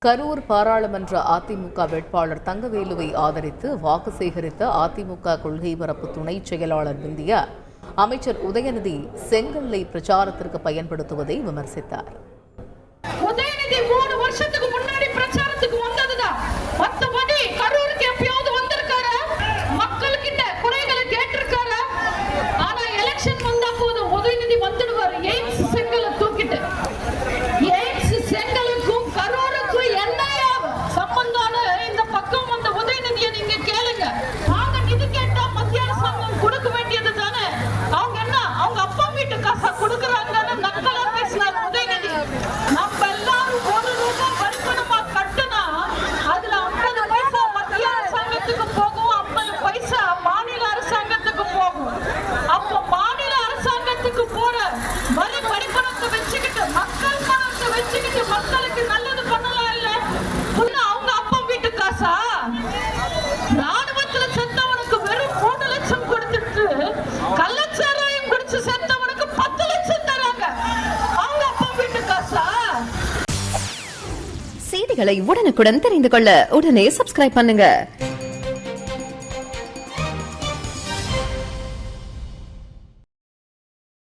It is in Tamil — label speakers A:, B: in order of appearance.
A: கரூர் பாராளுமன்ற அதிமுக வேட்பாளர் தங்கவேலுவை ஆதரித்து வாக்கு சேகரித்த அதிமுக கொள்கை பரப்பு துணை செயலாளர் விந்தியா அமைச்சர் உதயநிதி செங்கல்லை பிரச்சாரத்திற்கு பயன்படுத்துவதை விமர்சித்தார்.
B: உதயநிதி 3 வருஷத்துக்கு முன்னாடி பிரச்சாரத்துக்கு வந்ததுதான். மத்தபடி கரூருக்கு எப்பயாவது வந்திருக்காரா? மக்கள் கிட்ட குறைகளை கேட்டிருக்காரா? ஆனா எலெக்ஷன் வந்தா போதும் உதயநிதி வந்துடுவாரு எய்ம்ஸ் செங்கலை தூக்கிட்டு. எய்ம்ஸ் செங்கலுக்கும் கரூருக்கும் என்ன சம்பந்தம்? இந்த பக்கம் வந்த உதயநிதியை நீங்க கேளுங்க. நாங்க நிதி கேட்டா மத்திய அரசாங்கம் கொடுக்க வேண்டியது தானே. அவங்க என்ன அவங்க அப்பா வீட்டு காசா கொடுக்கறாங்கன்னு நக்கலா பேசினார் உதயநிதி. நம்ம எல்லாரும் ₹1 வரிப்பணமா கட்டுனா அதுல 50 பைசா மத்திய அரசாங்கத்துக்கு போகும், 50 பைசா மாநில அரசாங்கத்துக்கு போகும். அப்ப மாநில அரசாங்கத்துக்கு போற வரி வரிப்பணத்தை வச்சுக்கிட்டு மக்கள் பணத்தை வச்சுக்கிட்டு மக்களுக்கு நல்லது பண்ணலாம் இல்ல? அவங்க அப்பா வீட்டு காசா? ராணுவத்துல செத்தவனுக்கு வெறும் 3 லட்சம் கொடுத்துட்டு கள்ளச்சாராயம் குடிச்சு செத்தவனுக்கு 10 லட்சம் தராங்க. அவங்க அப்பா வீட்டு காசா?
C: செய்திகளை உடனுக்குடன் தெரிந்து கொள்ள உடனே சப்ஸ்கிரைப் பண்ணுங்க.